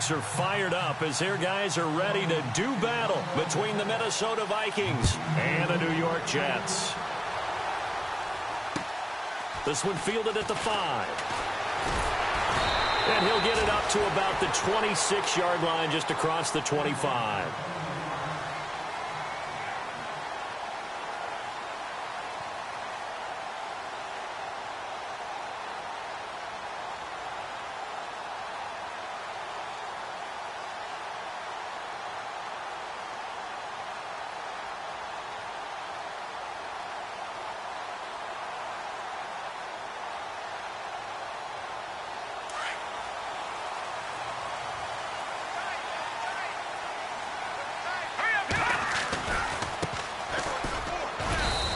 dogs are fired up as their guys are ready to do battle between the Minnesota Vikings and the New York Jets. This one fielded at the 5. And he'll get it up to about the 26-yard line, just across the 25.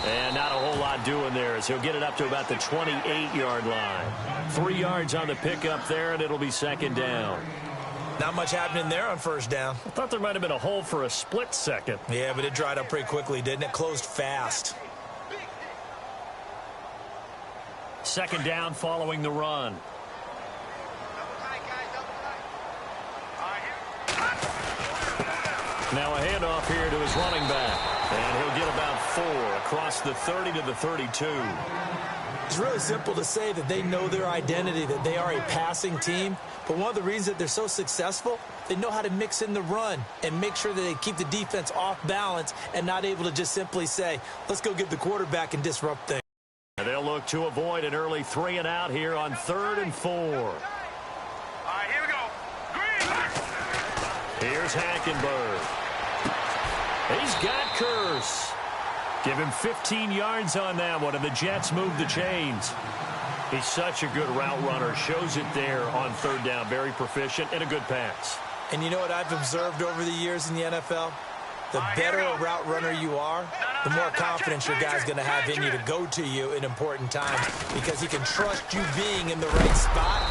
And not a whole lot doing there as he'll get it up to about the 28-yard line. 3 yards on the pickup there, and it'll be second down. Not much happening there on first down. I thought there might have been a hole for a split second. Yeah, but it dried up pretty quickly, didn't it? Closed fast. Second down following the run. Now a handoff here to his running back. And he'll get about 4 across the 30 to the 32. It's really simple to say that they know their identity, that they are a passing team. But one of the reasons that they're so successful, they know how to mix in the run and make sure that they keep the defense off balance and not able to just simply say, let's go get the quarterback and disrupt things. And they'll look to avoid an early 3 and out here on 3rd and 4. All right, here we go. Green. Here's Hackenberg. He's got Curse. Give him 15 yards on that one, and the Jets move the chains. He's such a good route runner. Shows it there on 3rd down. Very proficient and a good pass. And you know what I've observed over the years in the NFL? The better a route runner you are, the more confidence your guy's going to have in you to go to you in important times because he can trust you being in the right spot,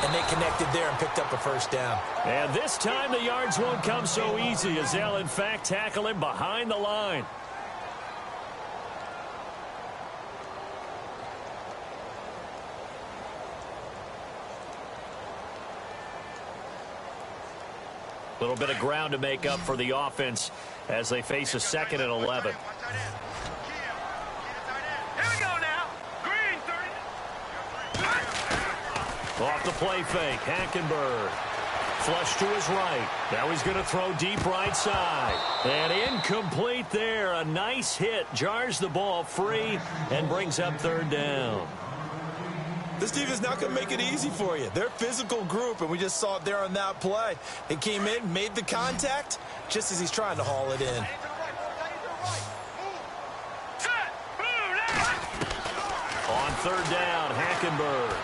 and they connected there and picked up a first down. And this time the yards won't come so easy as they'll, in fact, tackle him behind the line. A little bit of ground to make up for the offense as they face a 2nd and 11. Here we go now. Green, 30. Off the play fake, Hackenberg. Flush to his right. Now he's going to throw deep right side. And incomplete there. A nice hit. Jars the ball free and brings up 3rd down. This defense is not going to make it easy for you. They're a physical group, and we just saw it there on that play. It came in, made the contact, just as he's trying to haul it in. On 3rd down, Hackenberg.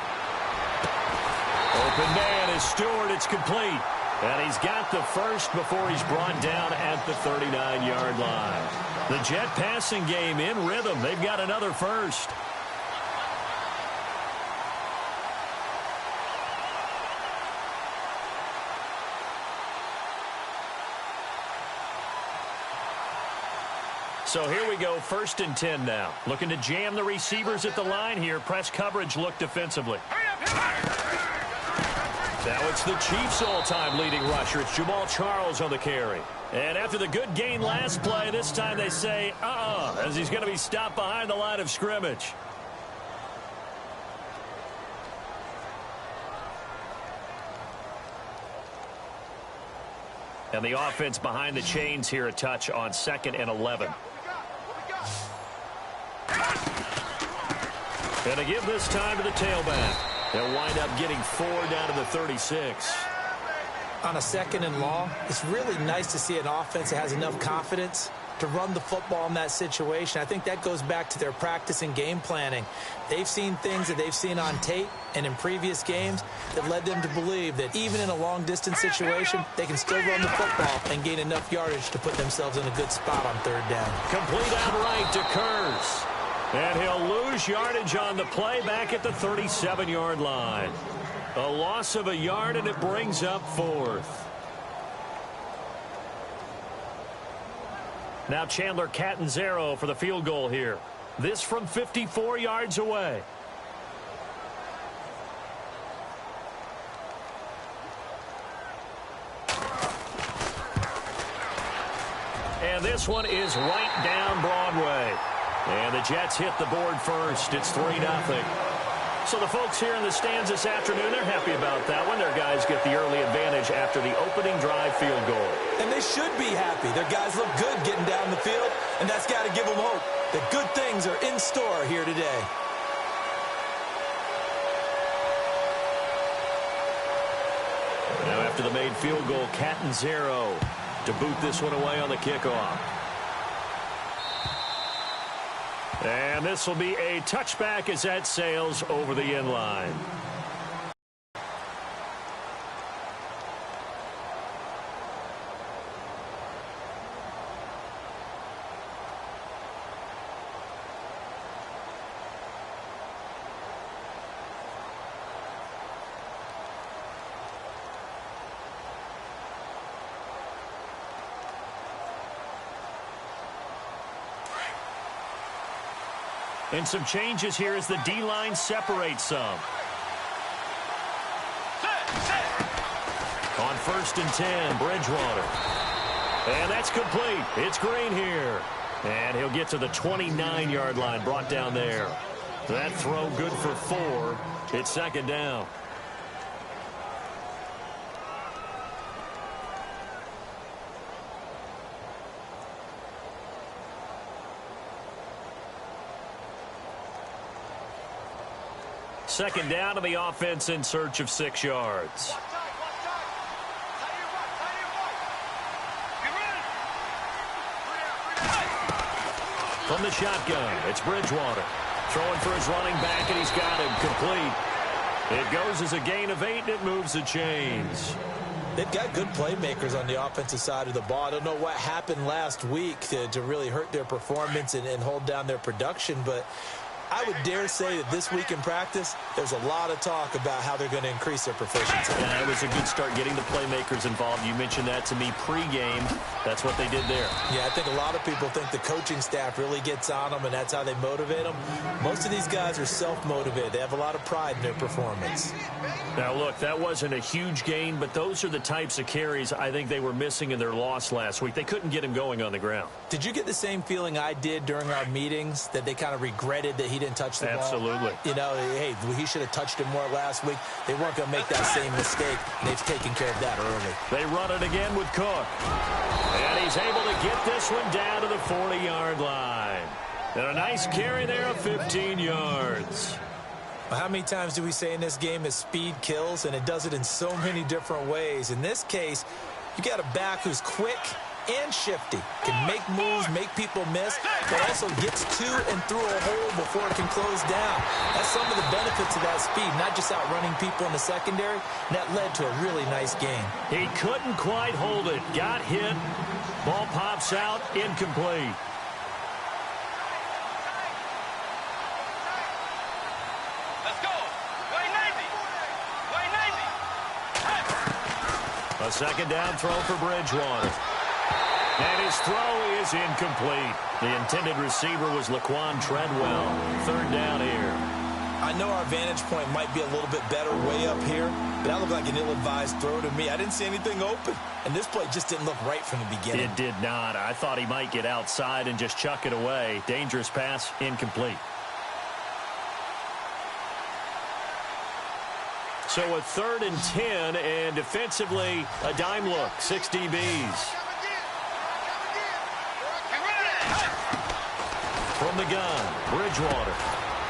Open man is Stewart. It's complete. And he's got the first before he's brought down at the 39-yard line. The Jet passing game in rhythm. They've got another first. So here we go, 1st and 10 now. Looking to jam the receivers at the line here. Press coverage look defensively. Now it's the Chiefs' all-time leading rusher. It's Jamal Charles on the carry. And after the good gain last play, this time they say, as he's going to be stopped behind the line of scrimmage. And the offense behind the chains here a touch on 2nd and 11. And to give this time to the tailback. They'll wind up getting 4 down to the 36. On a 2nd and long, it's really nice to see an offense that has enough confidence to run the football in that situation. I think that goes back to their practice and game planning. They've seen things that they've seen on tape and in previous games that led them to believe that even in a long-distance situation, they can still run the football and gain enough yardage to put themselves in a good spot on 3rd down. Complete outright to Kurz. And he'll lose yardage on the play back at the 37-yard line. A loss of a yard, and it brings up 4th. Now Chandler Catanzaro for the field goal here. This from 54 yards away. And this one is right down Broadway. And the Jets hit the board first. It's 3-0. So the folks here in the stands this afternoon, they're happy about that one. Their guys get the early advantage after the opening drive field goal. And they should be happy. Their guys look good getting down the field, and that's got to give them hope that good things are in store here today. Now after the made field goal, Catanzaro to boot this one away on the kickoff. And this will be a touchback as that sails over the end line. And some changes here as the D-line separates some. On 1st and 10, Bridgewater. And that's complete. It's Green here. And he'll get to the 29-yard line, brought down there. That throw good for 4. It's 2nd down. Second down to the offense in search of 6 yards. From the shotgun, it's Bridgewater. Throwing for his running back, and he's got him complete. It goes as a gain of 8, and it moves the chains. They've got good playmakers on the offensive side of the ball. I don't know what happened last week to really hurt their performance and hold down their production, but I would dare say that this week in practice, there's a lot of talk about how they're going to increase their proficiency. Yeah, it was a good start getting the playmakers involved. You mentioned that to me pregame. That's what they did there. Yeah, I think a lot of people think the coaching staff really gets on them, and that's how they motivate them. Most of these guys are self-motivated. They have a lot of pride in their performance. Now, look, that wasn't a huge gain, but those are the types of carries I think they were missing in their loss last week. They couldn't get him going on the ground. Did you get the same feeling I did during our meetings, that they kind of regretted that he didn't touch the ball? Absolutely. You know, hey, he should have touched it more last week. They weren't going to make that same mistake, and they've taken care of that early. They run it again with Cook. And he's able to get this one down to the 40-yard line. And a nice carry there of 15 yards. Well, how many times do we say in this game that speed kills, and it does it in so many different ways? In this case, you got a back who's quick and shifty, can make moves, make people miss, but also gets to and through a hole before it can close down. That's some of the benefits of that speed, not just outrunning people in the secondary. And that led to a really nice game. He couldn't quite hold it. Got hit. Ball pops out, incomplete. Let's go. Way Navy. Way Navy. A second down throw for Bridgewater. And his throw is incomplete. The intended receiver was Laquan Treadwell. 3rd down here. I know our vantage point might be a little bit better way up here, but that looked like an ill-advised throw to me. I didn't see anything open, and this play just didn't look right from the beginning. It did not. I thought he might get outside and just chuck it away. Dangerous pass, incomplete. So a 3rd and 10, and defensively, a dime look. 6 DBs. From the gun, Bridgewater.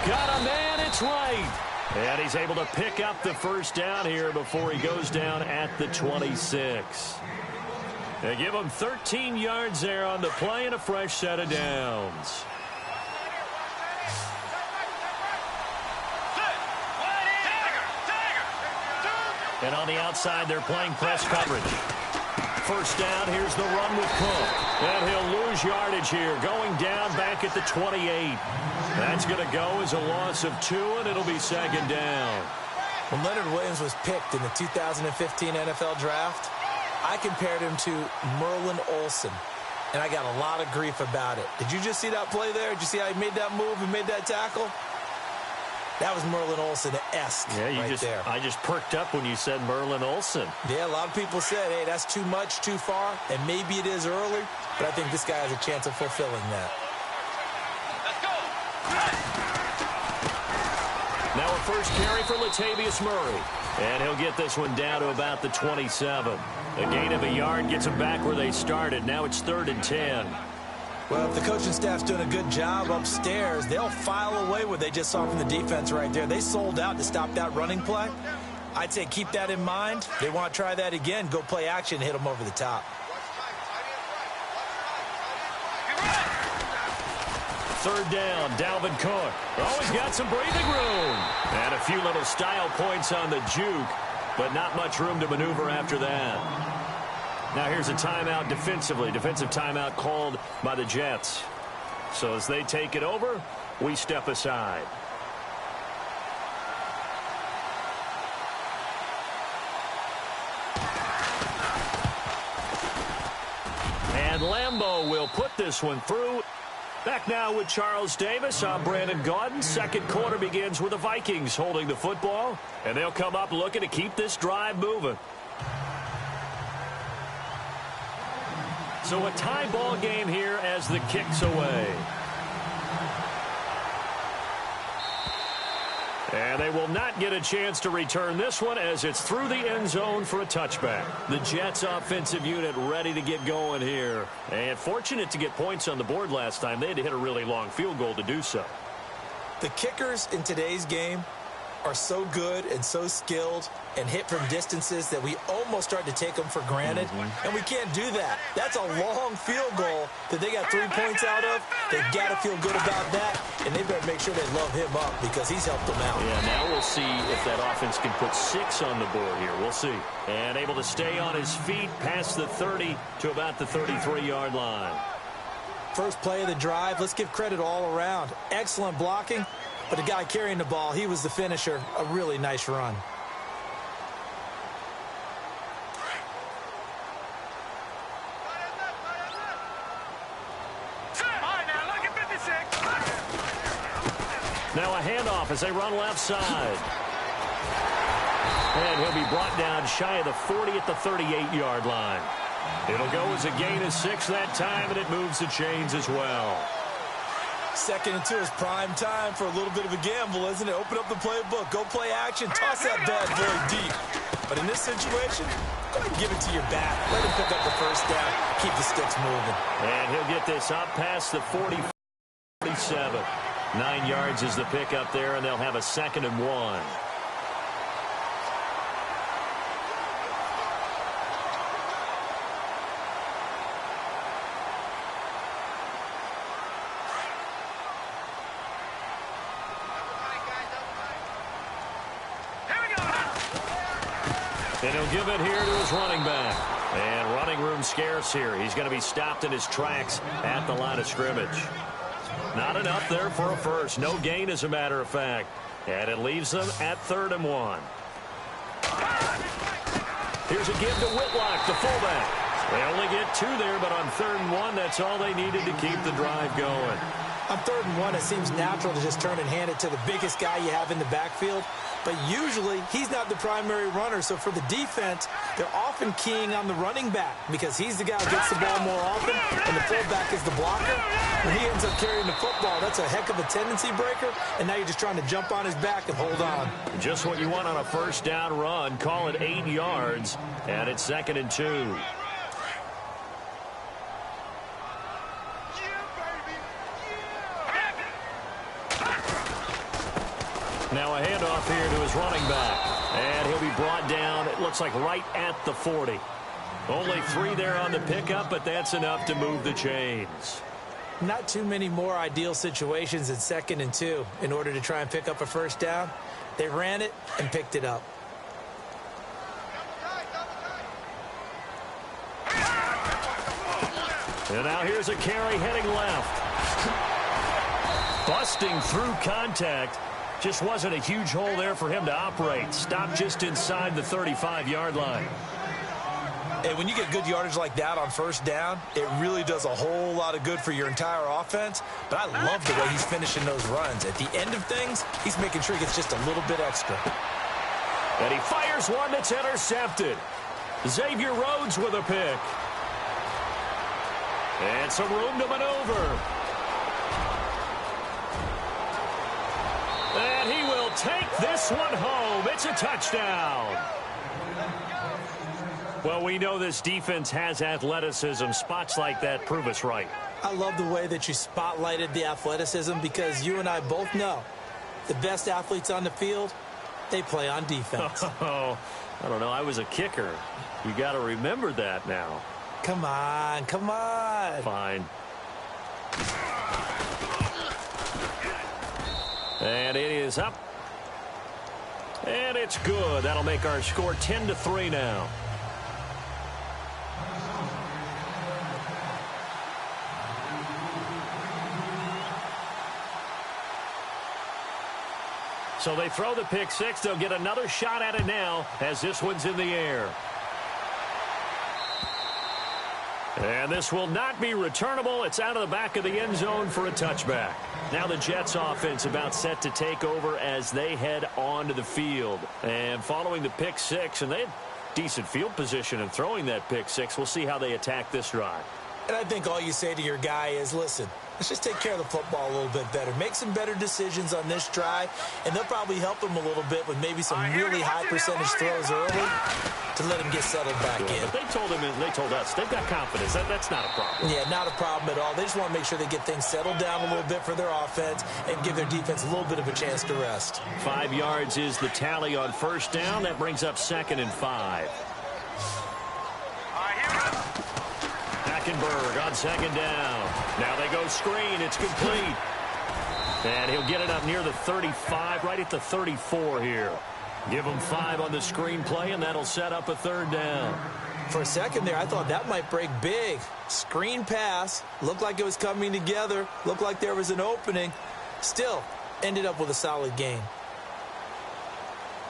Got a man, it's right. And he's able to pick up the first down here before he goes down at the 26. They give him 13 yards there on the play and a fresh set of downs. And on the outside, they're playing press coverage. First down, here's the run with Cook. And he'll lose yardage here, going down back at the 28. That's going to go as a loss of 2, and it'll be 2nd down. When Leonard Williams was picked in the 2015 NFL Draft, I compared him to Merlin Olsen, and I got a lot of grief about it. Did you just see that play there? Did you see how he made that move and made that tackle? That was Merlin Olsen-esque there. I just perked up when you said Merlin Olsen. Yeah, a lot of people said, hey, that's too much, too far, and maybe it is early, but I think this guy has a chance of fulfilling that. Let's go. Now a first carry for Latavius Murray. And he'll get this one down to about the 27. A gain of a yard gets them back where they started. Now it's 3rd and 10. Well, if the coaching staff's doing a good job upstairs, they'll file away what they just saw from the defense right there. They sold out to stop that running play. I'd say keep that in mind. They want to try that again. Go play action and hit them over the top. Third down, Dalvin Cook. Oh, he's got some breathing room. And a few little style points on the juke, but not much room to maneuver after that. Now here's a timeout defensively. Defensive timeout called by the Jets. So as they take it over, we step aside. And Lambeau will put this one through. Back now with Charles Davis. I'm Brandon Gaudin. Second quarter begins with the Vikings holding the football. And they'll come up looking to keep this drive moving. So a tie ball game here as the kick's away. And they will not get a chance to return this one as it's through the end zone for a touchback. The Jets offensive unit ready to get going here. And fortunate to get points on the board last time. They had to hit a really long field goal to do so. The kickers in today's game are so good and so skilled and hit from distances that we almost start to take them for granted. And we can't do that. That's a long field goal that they got 3 points out of. They've got to feel good about that, and they better make sure they love him up because he's helped them out. Yeah, now we'll see if that offense can put 6 on the board here. We'll see. And able to stay on his feet past the 30 to about the 33-yard line. First play of the drive, let's give credit all around. Excellent blocking. But the guy carrying the ball, he was the finisher. A really nice run. Now a handoff as they run left side. And he'll be brought down shy of the 40 at the 38-yard line. It'll go as a gain of 6 that time, and it moves the chains as well. 2nd and 2 is prime time for a little bit of a gamble, isn't it? Open up the playbook, go play action, toss that bad boy deep. But in this situation, go ahead and give it to your back. Let him pick up the first down, keep the sticks moving. And he'll get this up past the 40, 47. 9 yards is the pickup there, and they'll have a 2nd and 1. And he'll give it here to his running back. And running room scarce here. He's going to be stopped in his tracks at the line of scrimmage. Not enough there for a first. No gain, as a matter of fact. And it leaves them at 3rd and 1. Here's a give to Whitlock, the fullback. They only get 2 there, but on 3rd and 1, that's all they needed to keep the drive going. On 3rd and 1, it seems natural to just turn and hand it to the biggest guy you have in the backfield. But usually, he's not the primary runner. So for the defense, they're often keying on the running back because he's the guy who gets the ball more often, and the fullback is the blocker. When he ends up carrying the football, that's a heck of a tendency breaker, and now you're just trying to jump on his back and hold on. Just what you want on a first down run. Call it 8 yards, and it's 2nd and 2. Now a handoff here to his running back. And he'll be brought down, it looks like right at the 40. Only 3 there on the pickup, but that's enough to move the chains. Not too many more ideal situations in 2nd and 2 in order to try and pick up a first down. They ran it and picked it up. And now here's a carry heading left. Busting through contact. Just wasn't a huge hole there for him to operate. Stopped just inside the 35-yard line. And when you get good yardage like that on first down, it really does a whole lot of good for your entire offense. But I love the way he's finishing those runs. At the end of things, he's making sure he gets just a little bit extra. And he fires one that's intercepted. Xavier Rhodes with a pick. And some room to maneuver. And he will take this one home. It's a touchdown. Well, we know this defense has athleticism. Spots like that prove us right. I love the way that you spotlighted the athleticism because you and I both know the best athletes on the field, they play on defense. Oh, I don't know. I was a kicker. You got to remember that now. Come on, come on. Fine. And it is up. And it's good. That'll make our score 10-3 now. So they throw the pick six. They'll get another shot at it now as this one's in the air. And this will not be returnable. It's out of the back of the end zone for a touchback. Now the Jets offense about set to take over as they head onto the field. And following the pick six, and they had decent field position in throwing that pick six. We'll see how they attack this drive. And I think all you say to your guy is, listen, let's just take care of the football a little bit better. Make some better decisions on this drive, and they'll probably help him a little bit with maybe some really high percentage throws early to let him get settled back in. But they told him, and they told us, they've got confidence. That's not a problem. Yeah, not a problem at all. They just want to make sure they get things settled down a little bit for their offense and give their defense a little bit of a chance to rest. 5 yards is the tally on first down. That brings up 2nd and 5. Hackenberg on 2nd down. Now they go screen. It's complete. And he'll get it up near the 35, right at the 34 here. Give him 5 on the screen play, and that'll set up a 3rd down. For a second there, I thought that might break big. Screen pass. Looked like it was coming together. Looked like there was an opening. Still, ended up with a solid gain.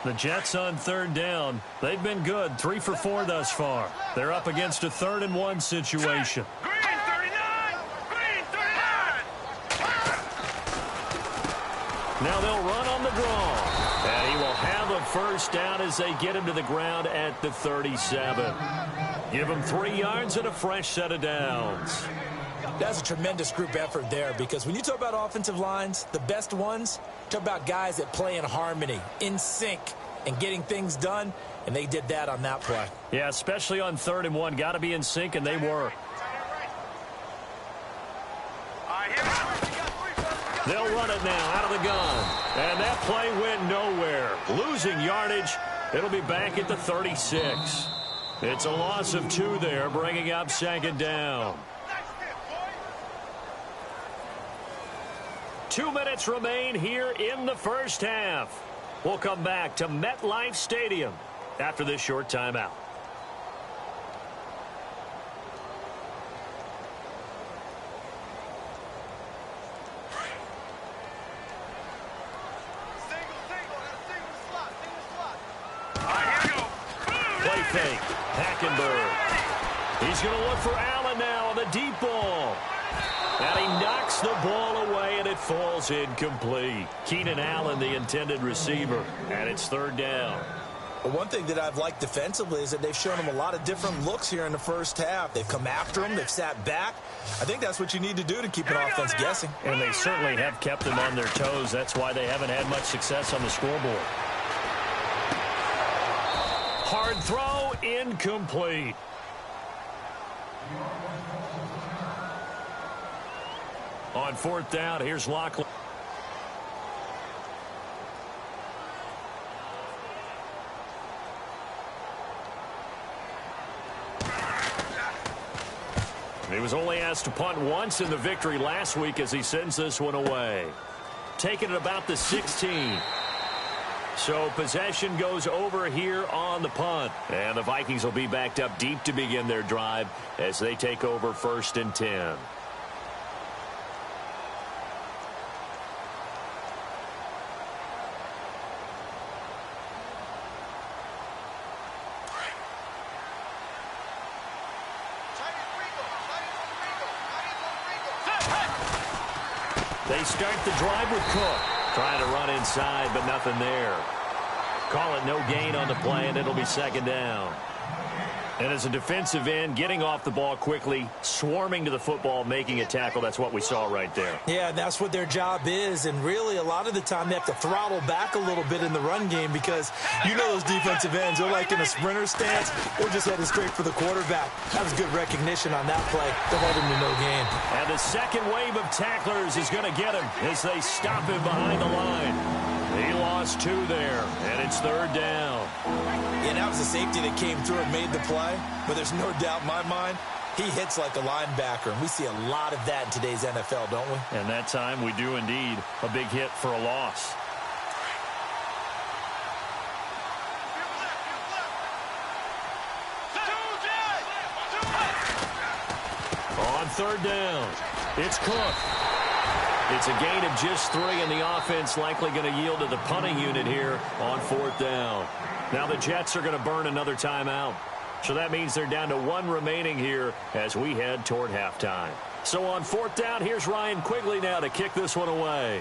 The Jets on 3rd down. They've been good. 3 for 4 thus far. They're up against a 3rd and 1 situation. Green 39! Green 39! Now they'll run on the draw. And he will have a first down as they get him to the ground at the 37. Give him 3 yards and a fresh set of downs. That's a tremendous group effort there because when you talk about offensive lines, the best ones, talk about guys that play in harmony, in sync, and getting things done, and they did that on that play. Yeah, especially on 3rd and 1. Got to be in sync, and they were. They'll run it now out of the gun. And that play went nowhere. Losing yardage. It'll be back at the 36. It's a loss of 2 there, bringing up 2nd down. 2 minutes remain here in the first half. We'll come back to MetLife Stadium after this short timeout. Play fake. Hackenberg. He's going to look for Allen now on the deep ball. And he knocks the ball away, and it falls incomplete. Keenan Allen, the intended receiver, and it's 3rd down. Well, one thing that I've liked defensively is that they've shown him a lot of different looks here in the first half. They've come after him. They've sat back. I think that's what you need to do to keep an offense guessing. And they certainly have kept them on their toes. That's why they haven't had much success on the scoreboard. Hard throw, incomplete. On 4th down, here's Lockley. He was only asked to punt once in the victory last week as he sends this one away. Taking it about the 16. So possession goes over here on the punt. And the Vikings will be backed up deep to begin their drive as they take over 1st and 10. They start the drive with Cook. Trying to run inside, but nothing there. Call it no gain on the play, and it'll be second down. And as a defensive end, getting off the ball quickly, swarming to the football, making a tackle, that's what we saw right there. Yeah, that's what their job is. And really, a lot of the time, they have to throttle back a little bit in the run game because you know those defensive ends, they're like in a sprinter stance. They're just heading straight for the quarterback. That was good recognition on that play to hold him to no gain. And the second wave of tacklers is going to get him as they stop him behind the line. He lost 2 there, and it's third down. Yeah, that was a safety that came through and made the play, but there's no doubt in my mind, he hits like a linebacker, and we see a lot of that in today's NFL, don't we? And that time we do indeed. A big hit for a loss. On third down, it's Cook. It's a gain of just 3, and the offense likely going to yield to the punting unit here on fourth down. Now the Jets are going to burn another timeout. So that means they're down to 1 remaining here as we head toward halftime. So on fourth down, here's Ryan Quigley now to kick this one away.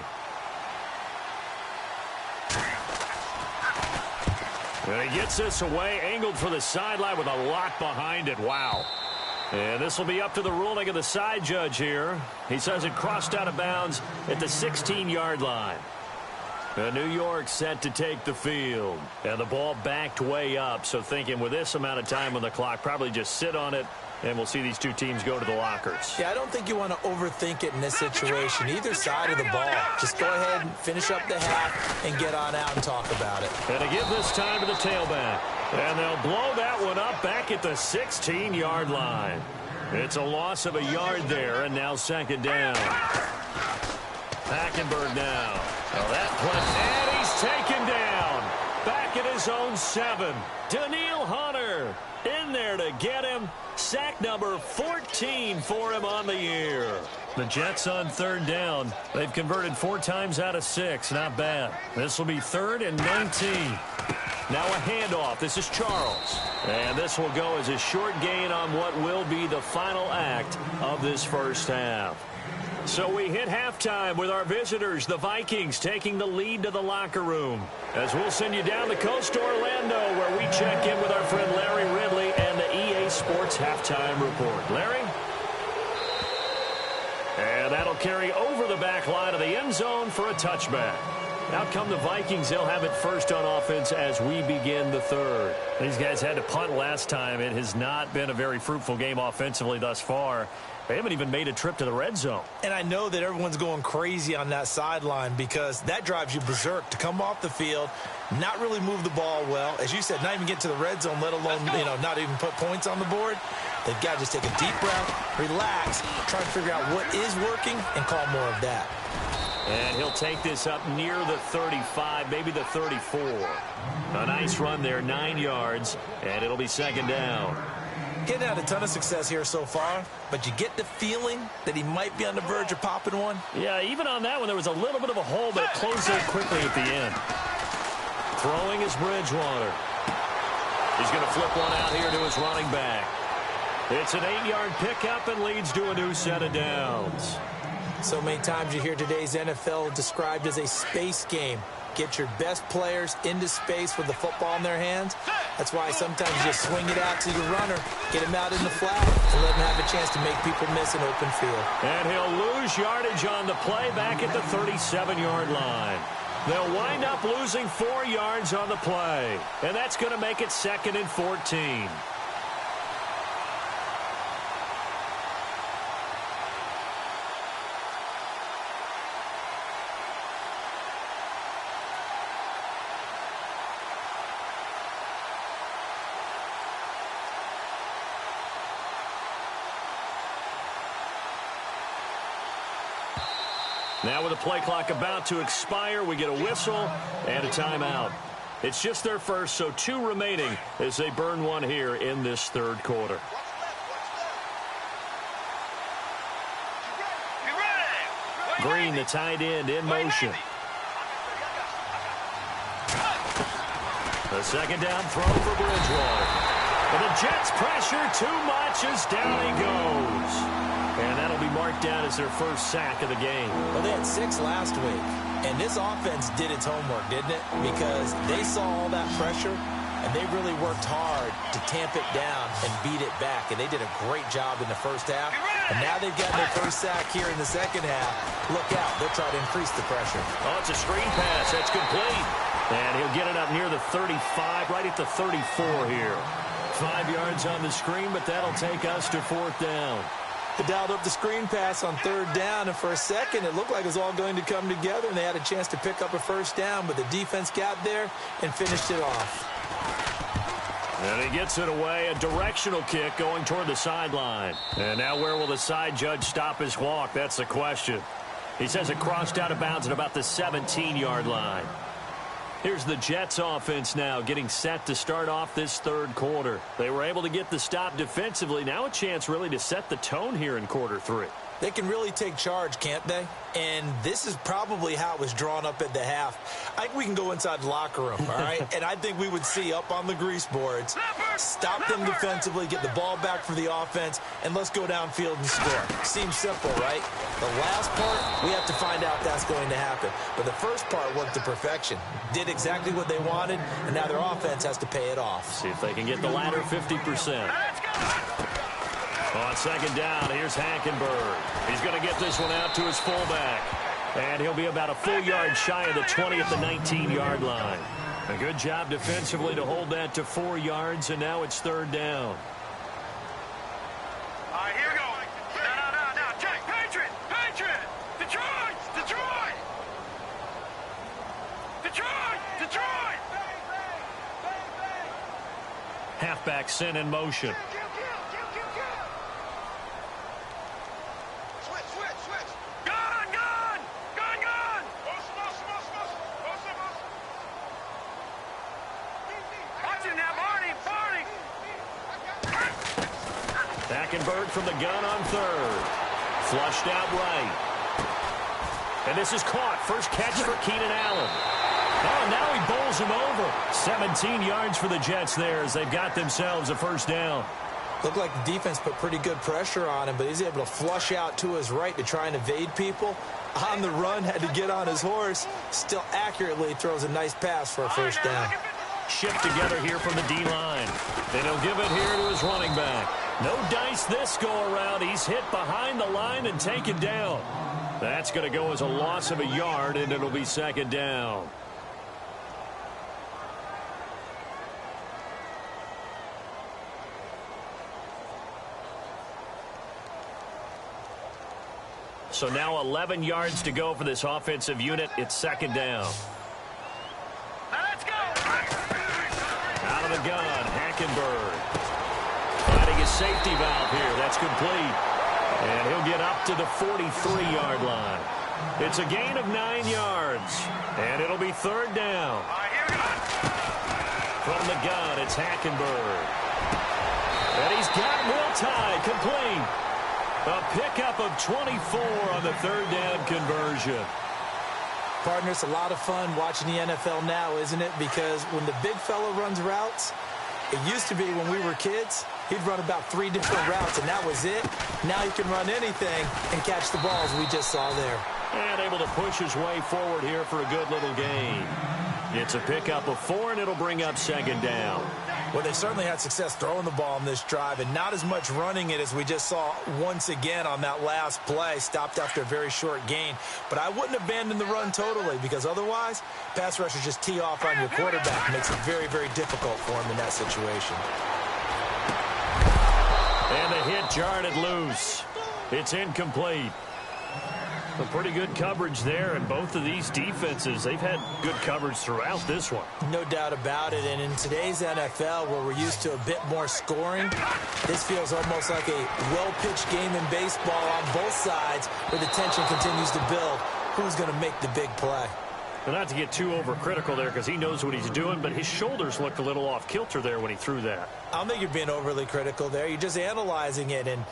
And he gets this away, angled for the sideline with a lot behind it. Wow. And this will be up to the ruling of the side judge here. He says it crossed out of bounds at the 16-yard line. New York set to take the field. And the ball backed way up, so thinking with this amount of time on the clock, probably just sit on it, and we'll see these two teams go to the lockers. Yeah, I don't think you want to overthink it in this situation. Either side of the ball. Just go ahead and finish up the half and get on out and talk about it. And to give this time to the tailback. And they'll blow that one up back at the 16-yard line. It's a loss of a yard there, and now second down. Hackenberg now. Well, that play, and he's taken down. Back at his own 7. Daniil Hunter in there to get him. Sack number 14 for him on the year. The Jets on third down. They've converted 4 times out of 6. Not bad. This will be 3rd and 19. Now a handoff. This is Charles. And this will go as a short gain on what will be the final act of this first half. So we hit halftime with our visitors, the Vikings, taking the lead to the locker room. As we'll send you down the coast to Orlando, where we check in with our friend Larry Ridley and the EA Sports Halftime Report. Larry? And that'll carry over the back line of the end zone for a touchback. Out come the Vikings. They'll have it first on offense as we begin the third. These guys had to punt last time. It has not been a very fruitful game offensively thus far. They haven't even made a trip to the red zone. And I know that everyone's going crazy on that sideline because that drives you berserk to come off the field, not really move the ball well. As you said, not even get to the red zone, let alone, not even put points on the board. They've got to just take a deep breath, relax, try to figure out what is working, and call more of that. And he'll take this up near the 35, maybe the 34. A nice run there, 9 yards, and it'll be second down. Getting out a ton of success here so far, but you get the feeling that he might be on the verge of popping one. Yeah, even on that one, there was a little bit of a hole, but it closed it quickly at the end. Throwing is Bridgewater. He's going to flip one out here to his running back. It's an 8-yard pickup and leads to a new set of downs. So many times you hear today's NFL described as a space game. Get your best players into space with the football in their hands. That's why sometimes you just swing it out to your runner, get him out in the flat, and let him have a chance to make people miss an open field. And he'll lose yardage on the play back at the 37-yard line. They'll wind up losing 4 yards on the play, and that's going to make it 2nd and 14. Now with the play clock about to expire, we get a whistle and a timeout. It's just their first, so 2 remaining as they burn one here in this third quarter. Green, the tight end, in motion. The second down throw for Bridgewater. And the Jets pressure too much as down he goes. And that'll be marked down as their first sack of the game. Well, they had 6 last week, and this offense did its homework, didn't it? Because they saw all that pressure, and they really worked hard to tamp it down and beat it back, and they did a great job in the first half. And now they've gotten their first sack here in the second half. Look out, they'll try to increase the pressure. Oh, it's a screen pass. That's complete. And he'll get it up near the 35, right at the 34 here. 5 yards on the screen, but that'll take us to 4th down. They dialed up the screen pass on 3rd down, and for a second it looked like it was all going to come together, and they had a chance to pick up a first down, but the defense got there and finished it off. And he gets it away, a directional kick going toward the sideline. And now where will the side judge stop his walk? That's the question. He says it crossed out of bounds at about the 17-yard line. Here's the Jets offense now getting set to start off this 3rd quarter. They were able to get the stop defensively. Now a chance really to set the tone here in quarter 3. They can really take charge, can't they? And this is probably how it was drawn up at the half. I think we can go inside the locker room, all right? And I think we would see up on the grease boards, stop them defensively, get the ball back for the offense, and let's go downfield and score. Seems simple, right? The last part, we have to find out if that's going to happen. But the first part worked to perfection. Did exactly what they wanted, and now their offense has to pay it off. See if they can get the latter 50%. On 2nd down, here's Hackenberg. He's going to get this one out to his fullback. And he'll be about a full yard shy of the 20 at the 19-yard line. A good job defensively to hold that to 4 yards, and now it's 3rd down. All right, here we go. Now. Check. Patriot. Detroit. Halfback sent in motion. Hackenberg from the gun on 3rd. Flushed out right. And this is caught. First catch for Keenan Allen. Oh, now he bowls him over. 17 yards for the Jets there as they've got themselves a first down. Looked like the defense put pretty good pressure on him, but he's able to flush out to his right to try and evade people. On the run, had to get on his horse. Still accurately throws a nice pass for a first down. Shift together here from the D-line. And he'll give it here to his running back. No dice this go-around. He's hit behind the line and taken down. That's going to go as a loss of a yard, and it'll be 2nd down. So now 11 yards to go for this offensive unit. It's 2nd down. Let's go. Out of the gun, Hackenberg. Finding his safety valve here. That's complete. And he'll get up to the 43-yard line. It's a gain of 9 yards. And it'll be 3rd down. All right, here we go. From the gun, it's Hackenberg. And he's got Will Tye complete. A pickup of 24 on the 3rd down conversion. Partner, it's a lot of fun watching the NFL now, isn't it? Because when the big fella runs routes, it used to be when we were kids, he'd run about 3 different routes, and that was it. Now he can run anything and catch the balls we just saw there. And able to push his way forward here for a good little gain. It's a pickup of 4, and it'll bring up 2nd down. Well, they certainly had success throwing the ball on this drive, and not as much running it as we just saw once again on that last play. Stopped after a very short gain. But I wouldn't abandon the run totally, because otherwise, pass rushers just tee off on your quarterback. Makes it very, very difficult for him in that situation. And the hit jarred it loose. It's incomplete. A pretty good coverage there, and both of these defenses, they've had good coverage throughout this one. No doubt about it, and in today's NFL, where we're used to a bit more scoring, this feels almost like a well-pitched game in baseball on both sides, where the tension continues to build. Who's going to make the big play? But not to get too overcritical there, because he knows what he's doing, but his shoulders looked a little off kilter there when he threw that. I don't think you're being overly critical there. You're just analyzing it, and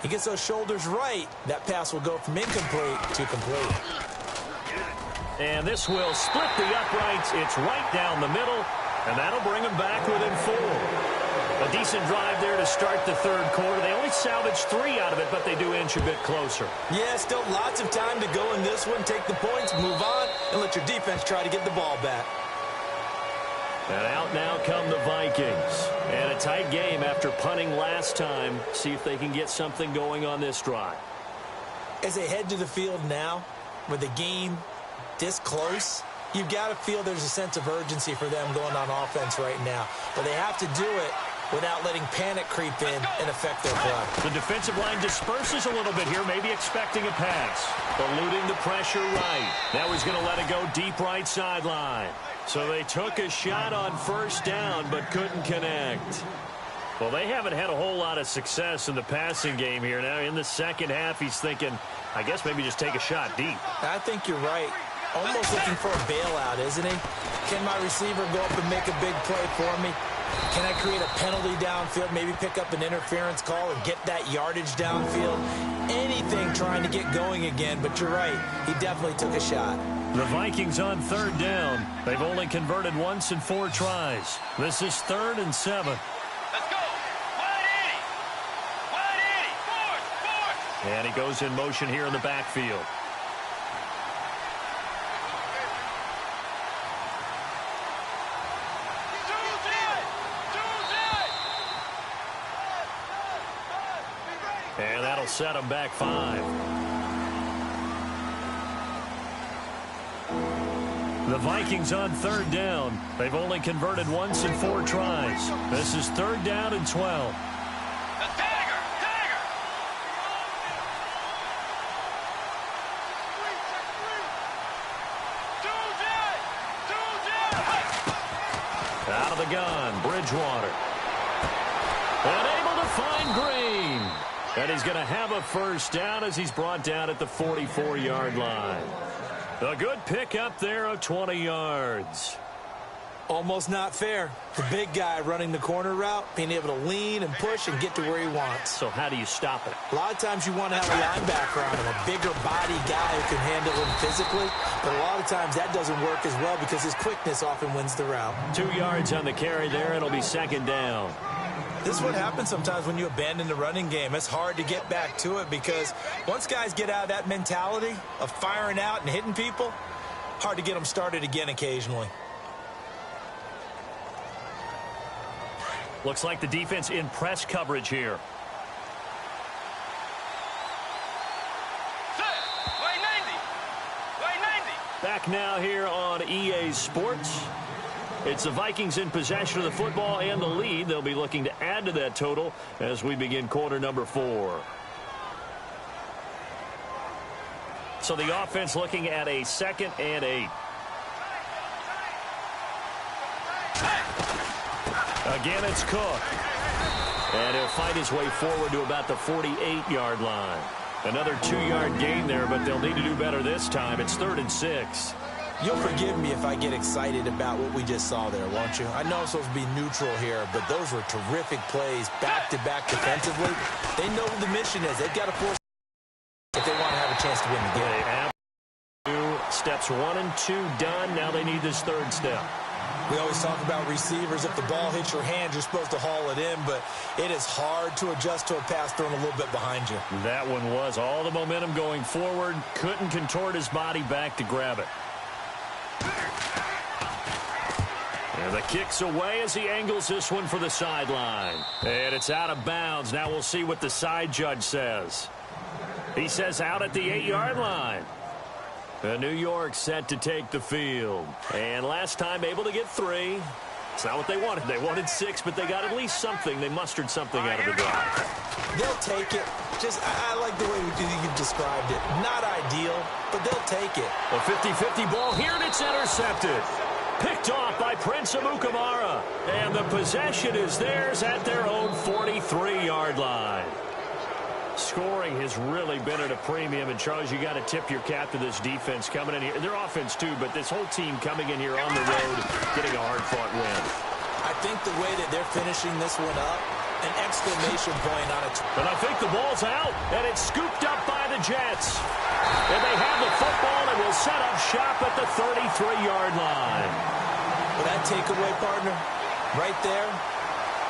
he gets those shoulders right, that pass will go from incomplete to complete. And this will split the uprights. It's right down the middle, and that'll bring him back within 4. A decent drive there to start the third quarter. They only salvaged 3 out of it, but they do inch a bit closer. Yeah, still lots of time to go in this one. Take the points, move on, and let your defense try to get the ball back. And out now come the Vikings. And a tight game after punting last time. See if they can get something going on this drive. As they head to the field now, with the game this close, you've got to feel there's a sense of urgency for them going on offense right now. But they have to do it without letting panic creep in and affect their play. The defensive line disperses a little bit here, maybe expecting a pass. Eluding the pressure right. Now he's going to let it go deep right sideline. So they took a shot on first down but couldn't connect. Well, they haven't had a whole lot of success in the passing game here. Now in the second half, he's thinking, I guess maybe just take a shot deep. I think you're right. Almost looking for a bailout, isn't he? Can my receiver go up and make a big play for me? Can I create a penalty downfield, maybe pick up an interference call and get that yardage downfield? Anything trying to get going again, but you're right. He definitely took a shot. The Vikings on third down. They've only converted once in 4 tries. This is 3rd and 7. Let's go. Wide 80. Wide 80. Force. And he goes in motion here in the backfield. And that'll set him back 5. The Vikings on third down. They've only converted once in 4 tries. This is 3rd down and 12. The dagger. Dagger. Out of the gun, Bridgewater. And able to find Green. And he's going to have a first down as he's brought down at the 44-yard line. A good pickup there of 20 yards. Almost not fair. The big guy running the corner route, being able to lean and push and get to where he wants. So how do you stop it? A lot of times you want to have a linebacker on him, a bigger body guy who can handle him physically. But a lot of times that doesn't work as well because his quickness often wins the route. 2 yards on the carry there. It'll be 2nd down. This is what happens sometimes when you abandon the running game. It's hard to get back to it because once guys get out of that mentality of firing out and hitting people, hard to get them started again occasionally. Looks like the defense in press coverage here. Wide 90. Wide 90. Back now here on EA Sports. It's the Vikings in possession of the football and the lead. They'll be looking to add to that total as we begin quarter number 4. So the offense looking at a 2nd and 8. Again, it's Cook. And he'll fight his way forward to about the 48-yard line. Another 2-yard gain there, but they'll need to do better this time. It's 3rd and 6. You'll forgive me if I get excited about what we just saw there, won't you? I know I'm supposed to be neutral here, but those were terrific plays back-to-back defensively. They know what the mission is. They've got to force if they want to have a chance to win the game. Steps 1 and 2 done. Now they need this 3rd step. We always talk about receivers. If the ball hits your hand, you're supposed to haul it in, but it is hard to adjust to a pass thrown a little bit behind you. That one was all the momentum going forward. Couldn't contort his body back to grab it. And the kick's away as he angles this one for the sideline. And it's out of bounds. Now we'll see what the side judge says. He says out at the 8-yard line. New York set to take the field. And last time able to get 3. It's not what they wanted. They wanted 6, but they got at least something. They mustered something out of the drive. They'll take it. I like the way you described it. Not ideal, but they'll take it. A 50-50 ball here, and it's intercepted. Picked off by Prince Amukamara. And the possession is theirs at their own 43-yard line. Scoring has really been at a premium. And, Charles, you got to tip your cap to this defense coming in here. Their offense, too, but this whole team coming in here on the road, getting a hard-fought win. I think the way that they're finishing this one up, an exclamation point on it. And I think the ball's out, and it's scooped up by the Jets. And they have the football and will set up shop at the 33-yard line. Well, that takeaway, partner, right there,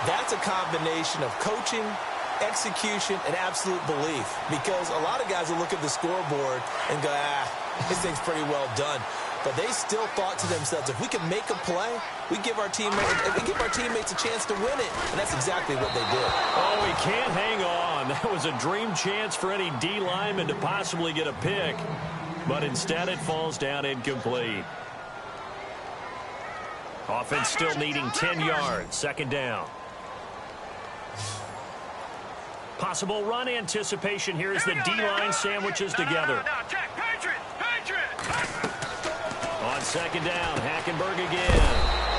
That's a combination of coaching, execution, and absolute belief. Because a lot of guys will look at the scoreboard and go, this thing's pretty well done. But they still thought to themselves, if we can make a play, we give our teammates a chance to win it. And that's exactly what they did. Oh, he can't hang on. That was a dream chance for any D lineman to possibly get a pick. But instead it falls down incomplete. Offense still needing 10 yards. Second down. Possible run anticipation here as the D-line sandwiches together. On second down, Hackenberg again.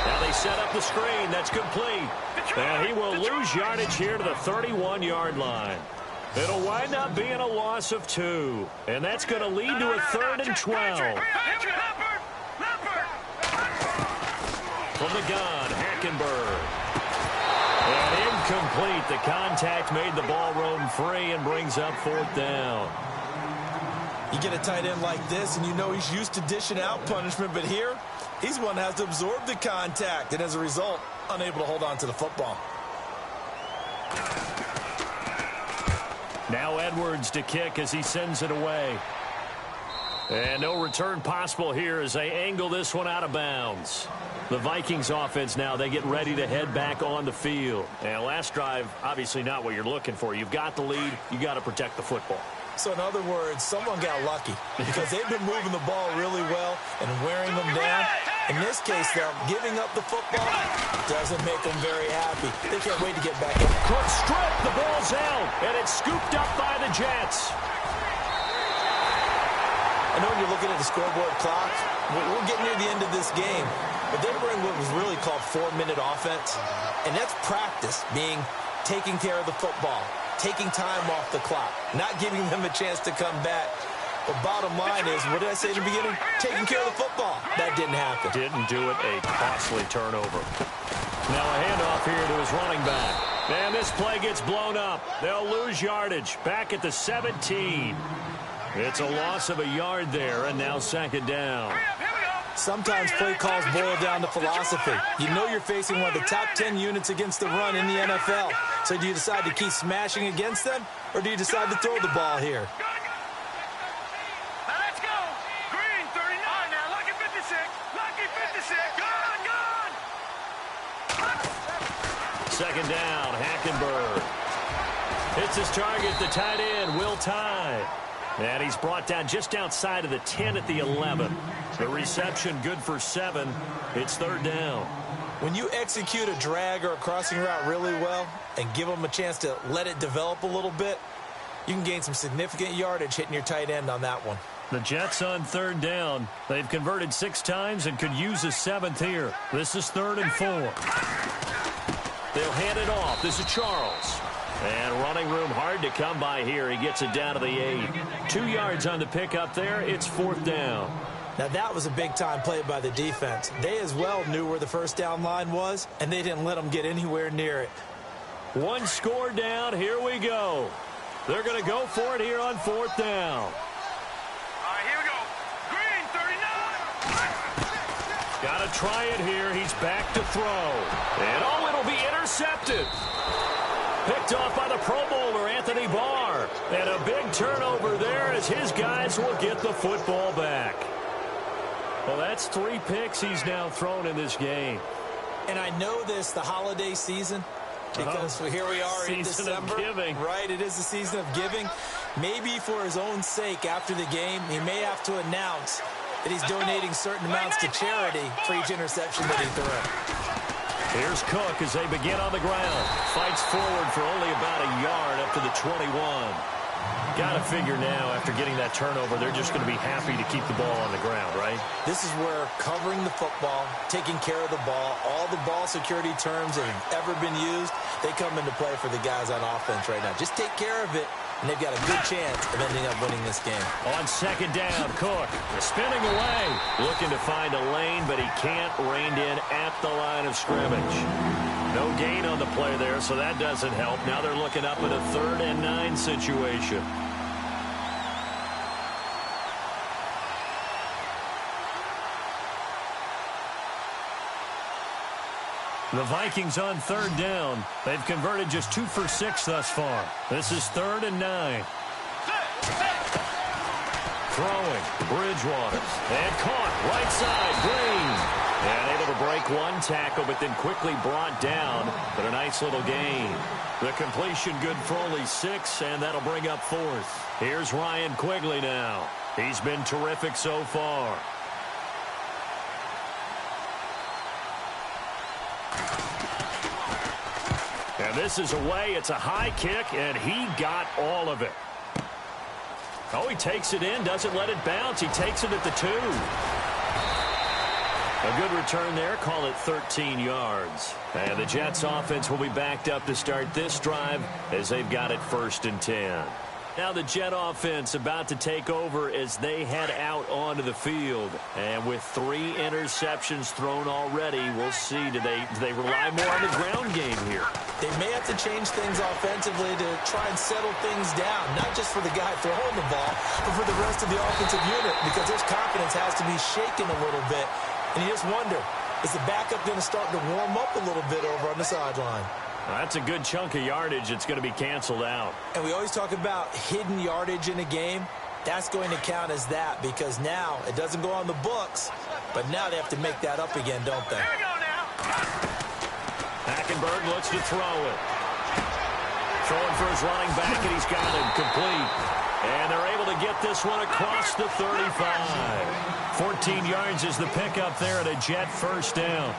Now they set up the screen. That's complete. And he will lose yardage here to the 31-yard line. It'll wind up being a loss of 2. And that's going to lead to a 3rd and 12. From the gun, Hackenberg. And incomplete. The contact made the ball roam free and brings up 4th down. You get a tight end like this, and you know he's used to dishing out punishment, but here, he's one that has to absorb the contact, and as a result, unable to hold on to the football. Now Edwards to kick as he sends it away. And no return possible here as they angle this one out of bounds. The Vikings offense now, they get ready to head back on the field. And last drive, obviously not what you're looking for. You've got the lead. You got to protect the football. So in other words, someone got lucky because they've been moving the ball really well and wearing them down. In this case, though, giving up the football doesn't make them very happy. They can't wait to get back in. Cook strip, the ball's out, and it's scooped up by the Jets. I know when you're looking at the scoreboard clock, we're getting near the end of this game, but they were in what was really called 4-minute offense, and that's practice, being taking care of the football, taking time off the clock, not giving them a chance to come back. But bottom line is, what did I say in the beginning? Taking care of the football. That didn't happen. Didn't do it. A costly turnover. Now a handoff here to his running back. And this play gets blown up. They'll lose yardage. Back at the 17. It's a loss of a yard there, and now second down. Sometimes play calls boil down to philosophy. You know you're facing one of the top 10 units against the run in the NFL. So do you decide to keep smashing against them, or do you decide to throw the ball here? Let's go. Green, 39. Now, lucky 56. Lucky 56. Gone. Second down, Hackenberg. Hits his target, the tight end, Will Tye. And he's brought down just outside of the 10 at the 11. The reception good for 7. It's third down. When you execute a drag or a crossing route really well and give them a chance to let it develop a little bit, you can gain some significant yardage hitting your tight end on that one. The Jets on third down. They've converted 6 times and could use a 7th here. This is 3rd and 4. They'll hand it off. This is Charles. And running room hard to come by here. He gets it down to the 8. 2 yards on the pickup there. It's 4th down. Now that was a big-time play by the defense. They as well knew where the first down line was, and they didn't let them get anywhere near it. 1 score down. Here we go. They're going to go for it here on 4th down. All right, here we go. Green, 39. Got to try it here. He's back to throw. And, oh, it'll be intercepted. Picked off by the Pro Bowler, Anthony Barr. And a big turnover there as his guys will get the football back. Well, that's 3 picks he's now thrown in this game. And I know this, the holiday season, because here we are in December. Season of giving. Right, it is the season of giving. Maybe for his own sake after the game, he may have to announce that he's donating certain amounts to charity for each interception that he threw. Here's Cook as they begin on the ground. Fights forward for only about a yard up to the 21. Got to figure now, after getting that turnover, they're just going to be happy to keep the ball on the ground, right? This is where covering the football, taking care of the ball, all the ball security terms that have ever been used, they come into play for the guys on offense right now. Just take care of it, and they've got a good chance of ending up winning this game. On second down, Cook spinning away, looking to find a lane, but he can't, reined in at the line of scrimmage. No gain on the play there, so that doesn't help. Now they're looking up at a 3rd and 9 situation. The Vikings on third down. They've converted just 2 for 6 thus far. This is 3rd and 9. Throwing, Bridgewater. And caught, right side, Green. And able to break one tackle, but then quickly brought down. But a nice little gain. The completion good for only 6, and that'll bring up 4th. Here's Ryan Quigley now. He's been terrific so far. And this is away. It's a high kick, and he got all of it. Oh, he takes it in, doesn't let it bounce. He takes it at the 2. A good return there. Call it 13 yards. And the Jets offense will be backed up to start this drive as they've got it 1st and 10. Now the Jet offense about to take over as they head out onto the field. And with 3 interceptions thrown already, we'll see. Do they rely more on the ground game here? They may have to change things offensively to try and settle things down, not just for the guy throwing the ball, but for the rest of the offensive unit, because his confidence has to be shaken a little bit. And you just wonder, is the backup going to start to warm up a little bit over on the sideline? Well, that's a good chunk of yardage. It's going to be canceled out. And we always talk about hidden yardage in a game. That's going to count as that, because now it doesn't go on the books, but now they have to make that up again, don't they? Here we go now. Hackenberg looks to throw it. Throwing for his running back, and he's got it complete. And they're able to get this one across the 35. 14 yards is the pickup there at a Jet 1st down.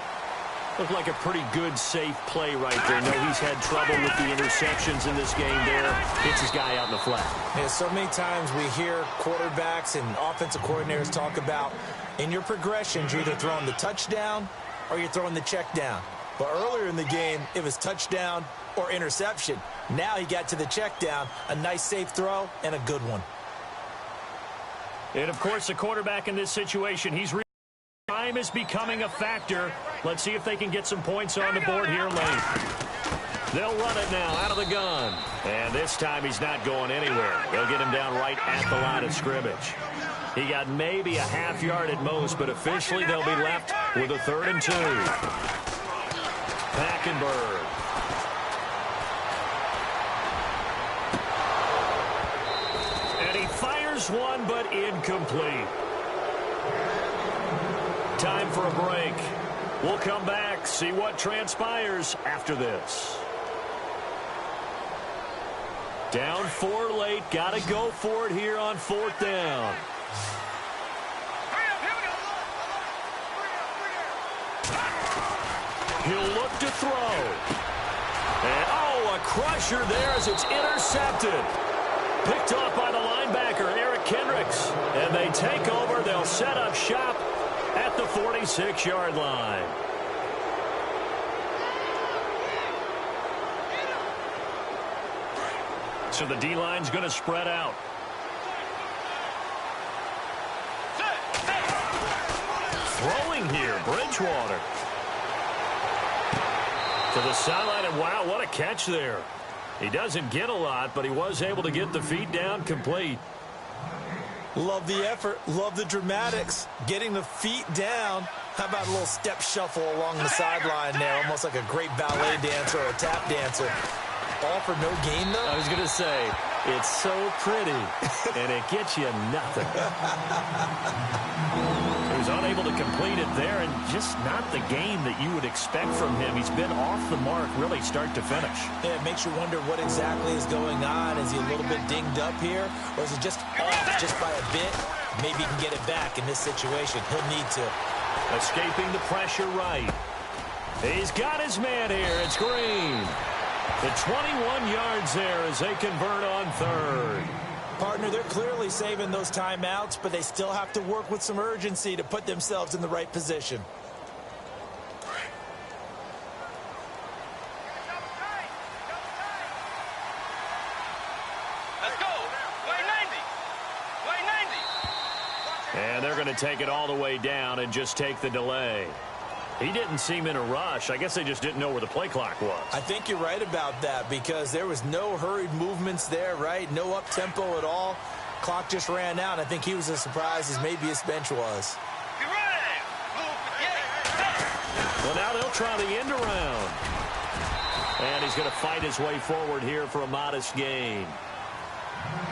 Looked like a pretty good, safe play right there. No, he's had trouble with the interceptions in this game there. Hits his guy out in the flat. Yeah, so many times we hear quarterbacks and offensive coordinators talk about in your progressions, you're either throwing the touchdown or you're throwing the check down. But earlier in the game, it was touchdown or interception. Now he got to the check down, a nice safe throw, and a good one. And, of course, the quarterback in this situation, time is becoming a factor. Let's see if they can get some points on the board here late. They'll run it now out of the gun. And this time he's not going anywhere. They'll get him down right at the line of scrimmage. He got maybe a half yard at most, but officially they'll be left with a 3rd and 2. Hackenberg. And he fires one, but incomplete. Time for a break. We'll come back, see what transpires after this. Down 4 late. Got to go for it here on 4th down. He'll look to throw. And, oh, a crusher there as it's intercepted. Picked off by the linebacker, Eric Kendricks. And they take over. They'll set up shop at the 46-yard line. So the D-line's going to spread out. Throwing here, Bridgewater. To the sideline, and wow, what a catch there. He doesn't get a lot, but he was able to get the feet down complete. Love the effort. Love the dramatics. Getting the feet down. How about a little step shuffle along the sideline there? Almost like a great ballet dancer or a tap dancer. All for no gain, though? I was going to say, it's so pretty, and it gets you nothing. He was unable to complete it there, and just not the game that you would expect from him. He's been off the mark, really, start to finish. Yeah, it makes you wonder what exactly is going on. Is he a little bit dinged up here, or is he just off just by a bit? Maybe he can get it back in this situation. He'll need to. Escaping the pressure right. He's got his man here. It's Green. The 21 yards there as they convert on 3rd. Partner, they're clearly saving those timeouts, but they still have to work with some urgency to put themselves in the right position. Let's go. Way 90. Way 90. And they're going to take it all the way down and just take the delay. He didn't seem in a rush. I guess they just didn't know where the play clock was. I think you're right about that because there was no hurried movements there, right? No up-tempo at all. Clock just ran out. I think he was as surprised as maybe his bench was. Get ready. Move the gate. Well, now they'll try the end around. And he's going to fight his way forward here for a modest gain.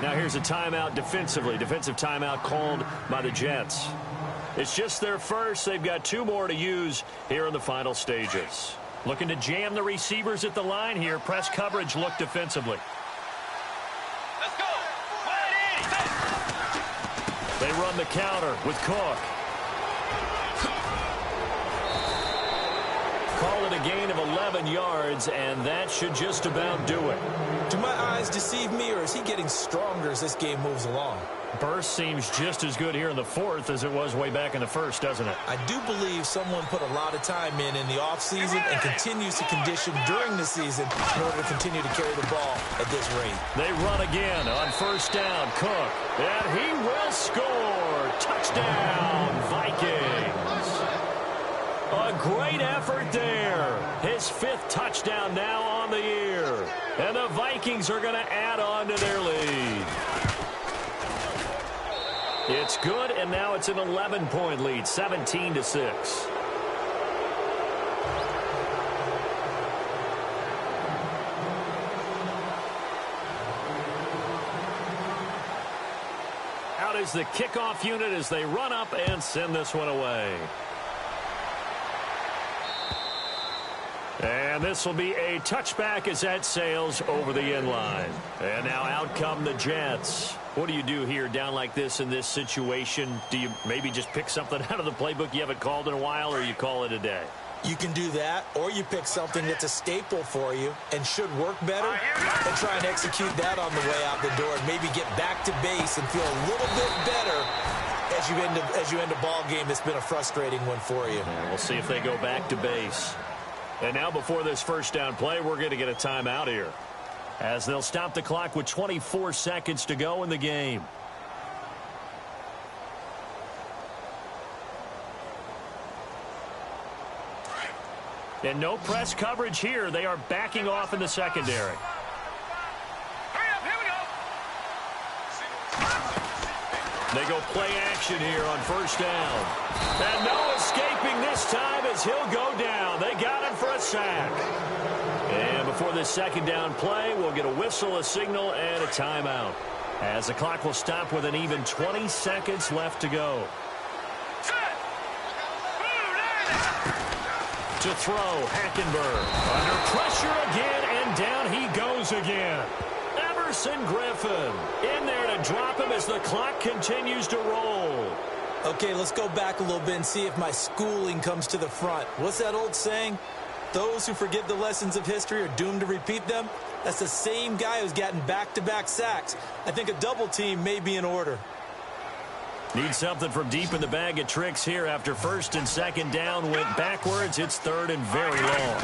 Now here's a timeout defensively. Defensive timeout called by the Jets. It's just their first. They've got 2 more to use here in the final stages. Looking to jam the receivers at the line here. Press coverage look defensively. Let's go. They run the counter with Cook. Call it a gain of 11 yards, and that should just about do it. Do my eyes deceive me, or is he getting stronger as this game moves along? Burst seems just as good here in the 4th as it was way back in the 1st, doesn't it? I do believe someone put a lot of time in the offseason and continues to condition during the season in order to continue to carry the ball at this rate. They run again on first down. Cook, and he will score. Touchdown, Vikings. A great effort there. His 5th touchdown now on the year. And the Vikings are going to add on to their lead. It's good, and now it's an 11-point lead, 17-6. Out is the kickoff unit as they run up and send this one away. And this will be a touchback as that sails over the end line. And now out come the Jets. What do you do here down like this in this situation? Do you maybe just pick something out of the playbook you haven't called in a while, or you call it a day? You can do that, or you pick something that's a staple for you and should work better and try and execute that on the way out the door and maybe get back to base and feel a little bit better as you end a ball game that's been a frustrating one for you. And we'll see if they go back to base. And now before this first down play, we're going to get a timeout here, as they'll stop the clock with 24 seconds to go in the game. And no press coverage here. They are backing off in the secondary. Hurry up, here we go. They go play action here on first down. And no escaping this time as he'll go down. They got him for a sack. And before this second down play, we'll get a whistle, a signal, and a timeout, as the clock will stop with an even 20 seconds left to go. Set. To throw, Hackenberg. Under pressure again, and down he goes again. Everson Griffin in there to drop him as the clock continues to roll. Okay, let's go back a little bit and see if my schooling comes to the front. What's that old saying? Those who forget the lessons of history are doomed to repeat them. That's the same guy who's gotten back-to-back sacks. I think a double team may be in order. Need something from deep in the bag of tricks here after first and second down went backwards. It's third and very long.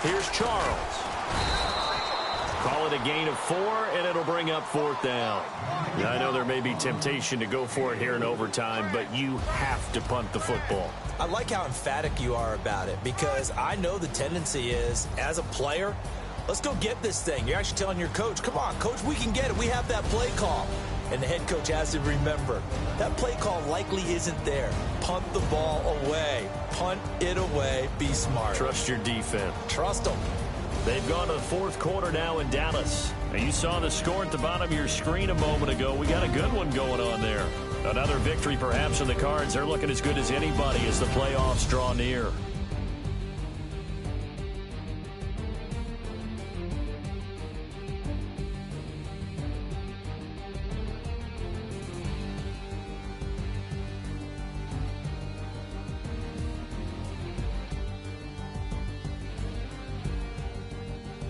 Here's Charles. Call it a gain of 4, and it'll bring up fourth down. I know there may be temptation to go for it here in overtime, but you have to punt the football. I like how emphatic you are about it, because I know the tendency is, as a player, let's go get this thing. You're actually telling your coach, come on, coach, we can get it. We have that play call. And the head coach has to remember, that play call likely isn't there. Punt the ball away. Punt it away. Be smart. Trust your defense. Trust them. They've gone to the fourth quarter now in Dallas. And you saw the score at the bottom of your screen a moment ago. We got a good one going on there. Another victory perhaps in the cards. They're looking as good as anybody as the playoffs draw near.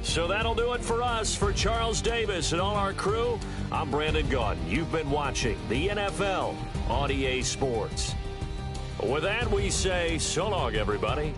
So that'll do it for us. For Charles Davis and all our crew, I'm Brandon Gaudin. You've been watching the NFL on EA Sports. With that, we say so long, everybody.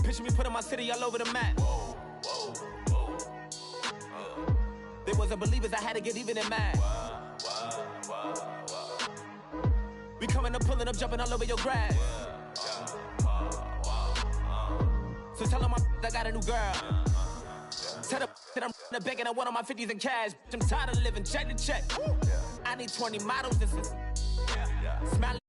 Picture me putting my city all over the map. They wasn't believers, I had to get even and mad. We coming up, pulling up, jumping all over your grass. So tell them I got a new girl. Tell them that I'm in the bank and I want all my 50s in cash. I'm tired of living check to check. I need 20 models. This is smiling.